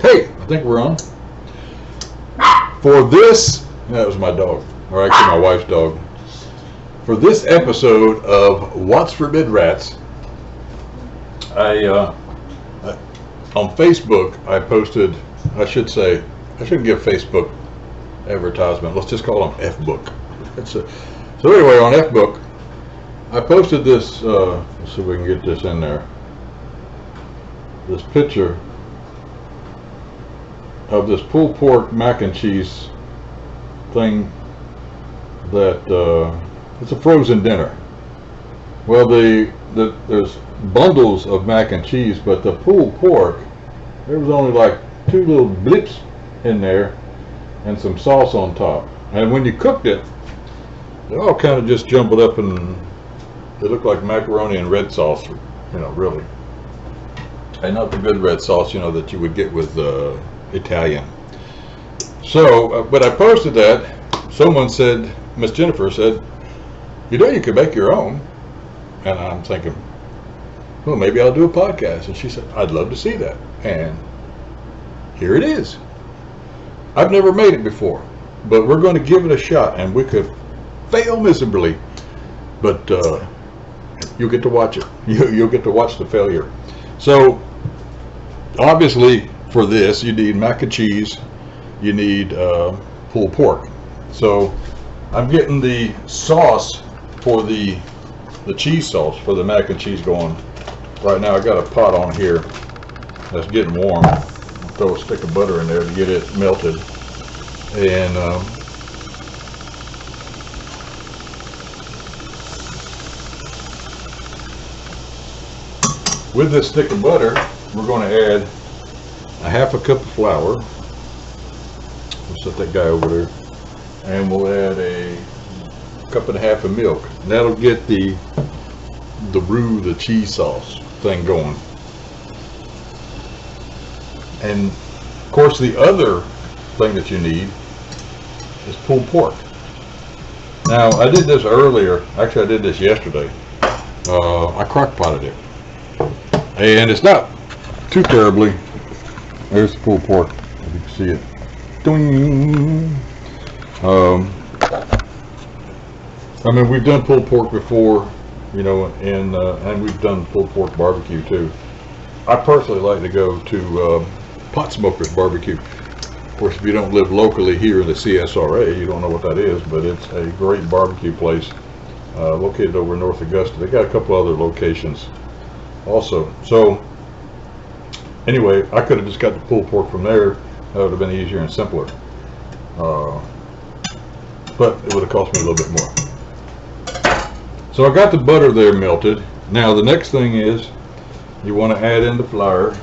Hey, I think we're on. For this, that was my dog, or actually my wife's dog. For this episode of What's for Midrats, on Facebook I posted. I shouldn't give Facebook advertisement. Let's just call them F-book. So anyway, on F-book, I posted this. Let's see if we can get this in there. This picture of this pulled pork mac and cheese thing that it's a frozen dinner. Well, there's bundles of mac and cheese, but the pulled pork, there was only like 2 little blips in there and some sauce on top. And when you cooked it, it all kind of just jumbled up and it looked like macaroni and red sauce, really. And not the good red sauce, that you would get with Italian. So, but I posted that. Someone said, Miss Jennifer said, you could make your own. And I'm thinking, well, maybe I'll do a podcast. And she said, I'd love to see that. And here it is. I've never made it before, but we're going to give it a shot, and we could fail miserably, but you'll get to watch it. You'll get to watch the failure. So obviously for this you need mac and cheese, you need pulled pork. So I'm getting the sauce for the cheese sauce for the mac and cheese going right now. I got a pot on here that's getting warm. I'll throw a stick of butter in there to get it melted, and with this stick of butter we're going to add a 1/2 cup of flour. We'll set that guy over there, and we'll add a 1.5 cups of milk. And that'll get the cheese sauce thing going. And of course the other thing that you need is pulled pork. Now I did this earlier, actually I did this yesterday. I crock potted it, and it's not too terribly. There's the pulled pork, if you can see it. Ding. I mean, we've done pulled pork before, and we've done pulled pork barbecue too. I personally like to go to Pot Smokers Barbecue. Of course, if you don't live locally here in the CSRA, you don't know what that is, but it's a great barbecue place located over in North Augusta. They got a couple other locations also. So anyway, I could have just got the pulled pork from there. That would have been easier and simpler, but it would have cost me a little bit more. So I got the butter there melted. Now the next thing is you want to add in the flour,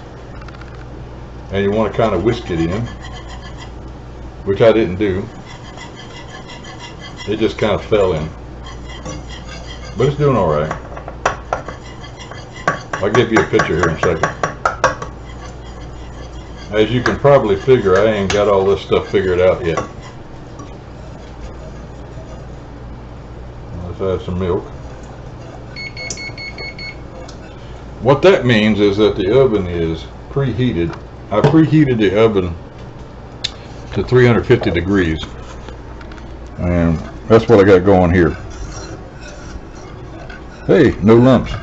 and you want to kind of whisk it in, which I didn't do. It just kind of fell in, but it's doing all right. I'll give you a picture here in a second. As you can probably figure, I ain't got all this stuff figured out yet. Let's add some milk. What that means is that the oven is preheated. I preheated the oven to 350 degrees, and that's what I got going here. Hey, no lumps.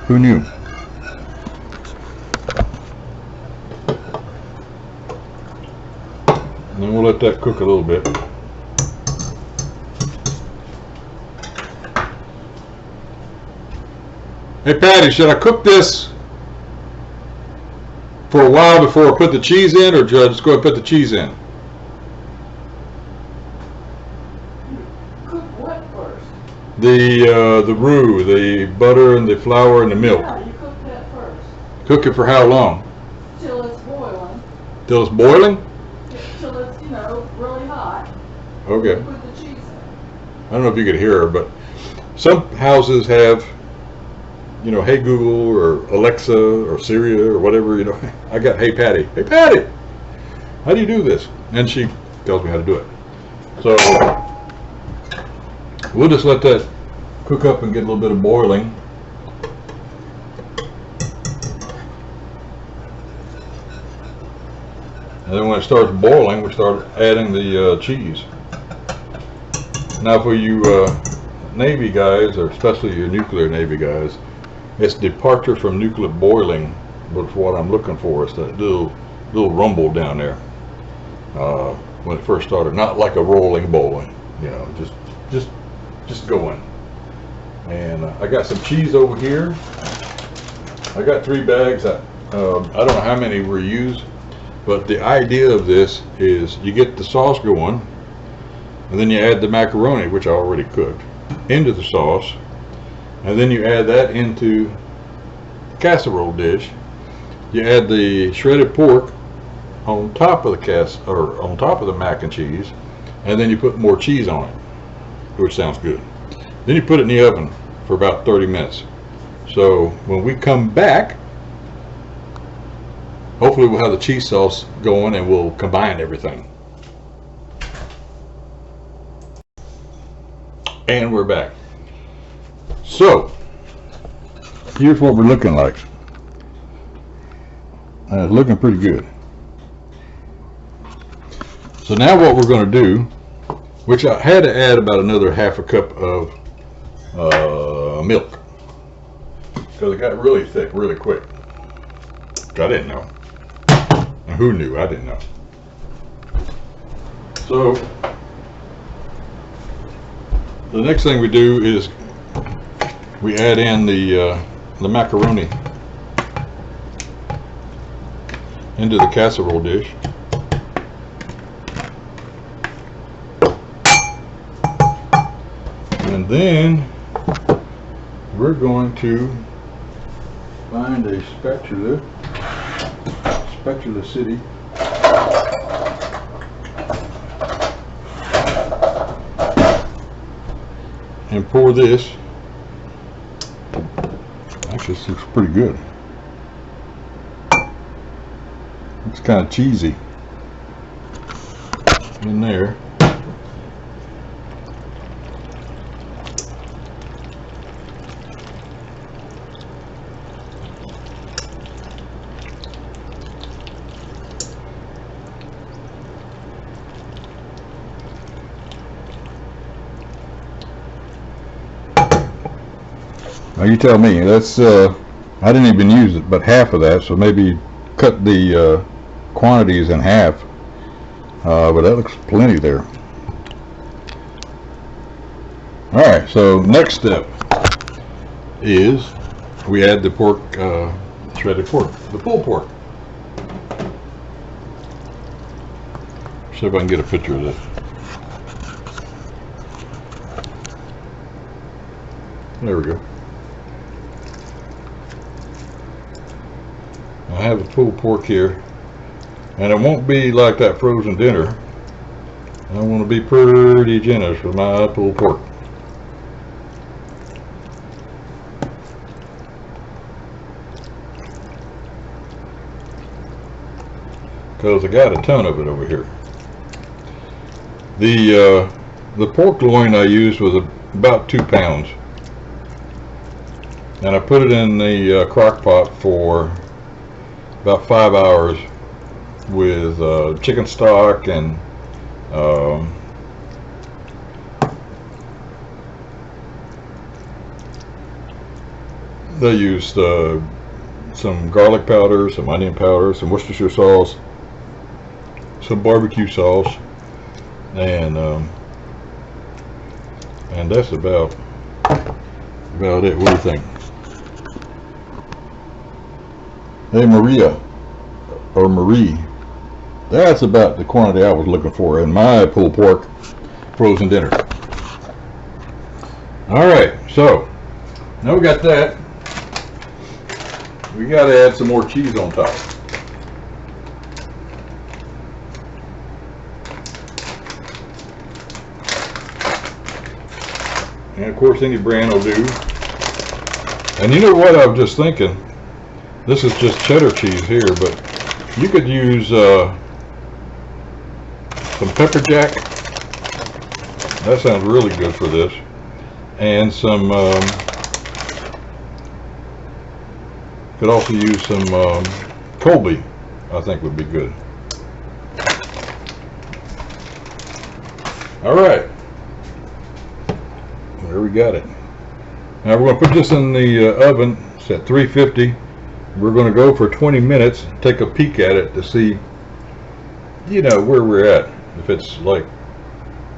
Who knew? And then we'll let that cook a little bit. Hey Patty, should I cook this for a while before I put the cheese in, or should I just go ahead and put the cheese in? Cook what first? The roux, the butter and the flour and the milk. Yeah, you cook that first. Cook it for how long? Till it's boiling. Till it's boiling? Till it's, really hot. Okay. You put the cheese in. I don't know if you could hear her, but some houses have, Hey Google or Alexa or Siri or whatever, I got Hey Patty. Hey Patty, how do you do this? And she tells me how to do it. So we'll just let that cook up and get a little bit of boiling. And then when it starts boiling, we start adding the cheese. Now for you Navy guys, or especially your nuclear Navy guys, it's departure from nuclear boiling, but what I'm looking for is that little rumble down there when it first started. Not like a rolling boiling, you know, just going. And I got some cheese over here. I got 3 bags. I don't know how many were used, but the idea of this is you get the sauce going, and then you add the macaroni, which I already cooked, into the sauce, and then you add that into the casserole dish. You add the shredded pork on top of the on top of the mac and cheese, and then you put more cheese on it, which sounds good. Then you put it in the oven for about 30 minutes. So when we come back, hopefully we'll have the cheese sauce going and we'll combine everything. And we're back. So here's what we're looking like. And it's looking pretty good. So now what we're going to do, which I had to add about another half a cup of milk, because it got really thick really quick. I didn't know. And who knew? I didn't know. So the next thing we do is we add in the macaroni into the casserole dish. And then we're going to find a spatula city, and pour this. Actually, this looks pretty good. It's kind of cheesy in there. Now you tell me. That's I didn't even use it, but half of that. So maybe cut the quantities in half. But that looks plenty there. All right. So next step is we add the pork, shredded pork, the pulled pork. See if I can get a picture of this. There we go. I have the pulled pork here, and it won't be like that frozen dinner. I want to be pretty generous with my pulled pork. Because I got a ton of it over here. The pork loin I used was about 2 pounds, and I put it in the crock pot for about 5 hours with chicken stock and they used some garlic powder, some onion powder, some Worcestershire sauce, some barbecue sauce, and that's about it. What do you think? Hey Maria, or Marie, that's about the quantity I was looking for in my pulled pork frozen dinner. Alright, so now we got that. We got to add some more cheese on top. And of course any brand will do. And you know what I was just thinking? This is just cheddar cheese here, but you could use some pepper jack. That sounds really good for this. And some, could also use some Colby, I think would be good. All right. There we got it. Now we're going to put this in the oven. It's at 350. We're going to go for 20 minutes, take a peek at it to see, you know, where we're at. If it's like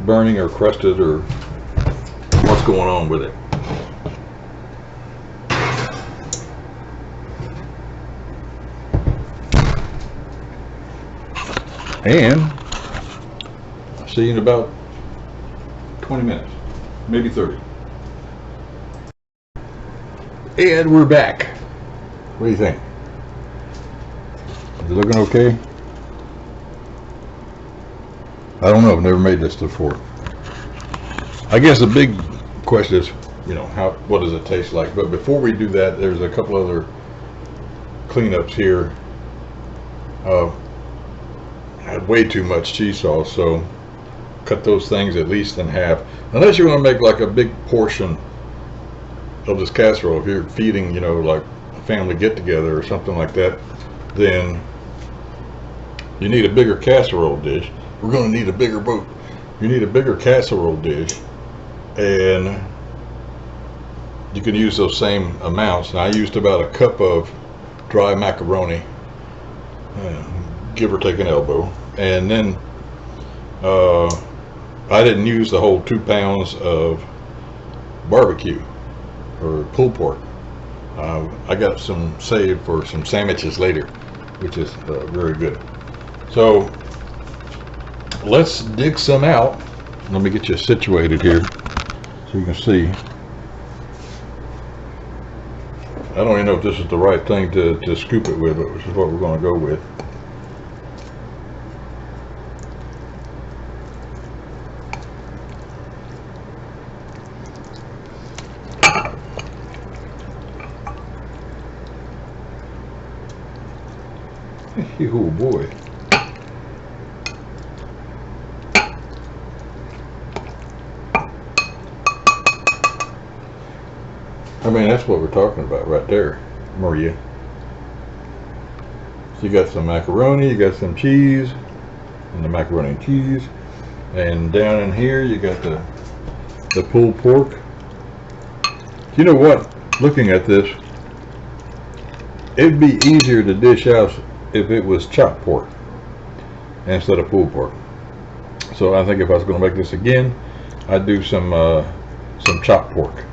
burning or crusted or what's going on with it. And I'll see you in about 20 minutes, maybe 30. And we're back. What do you think? Is it looking okay? I don't know. I've never made this before. I guess the big question is, you know, what does it taste like? But before we do that, there's a couple other cleanups here. I had way too much cheese sauce, so cut those things at least in half. Unless you're going to make like a big portion of this casserole, if you're feeding, you know, like a family get together or something like that, then you need a bigger casserole dish. We're going to need a bigger boat. You need a bigger casserole dish, and you can use those same amounts. Now I used about a cup of dry macaroni, give or take an elbow, and then I didn't use the whole 2 pounds of barbecue or pulled pork. I got some saved for some sandwiches later, which is very good. So let's dig some out. Let me get you situated here so you can see. I don't even know if this is the right thing to scoop it with, but this is what we're going to go with. Oh boy. I mean, that's what we're talking about right there, Maria. So you got some macaroni, you got some cheese, and the macaroni and cheese. And down in here you got the pulled pork. You know what? Looking at this, it'd be easier to dish out if it was chopped pork instead of pulled pork. So I think if I was going to make this again, I'd do some chopped pork.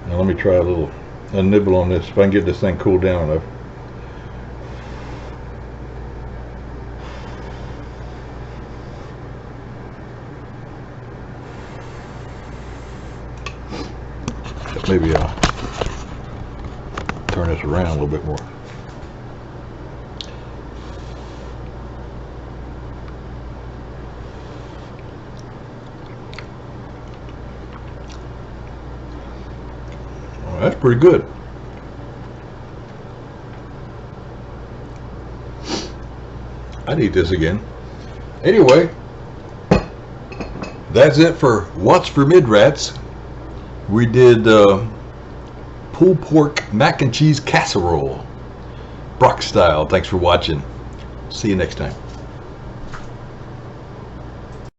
Now let me try a nibble on this, if I can get this thing cooled down enough. Maybe I'll turn this around a little bit more. That's pretty good. I'd eat this again. Anyway, that's it for What's for Midrats. We did pulled pork mac and cheese casserole, Brock style. Thanks for watching. See you next time.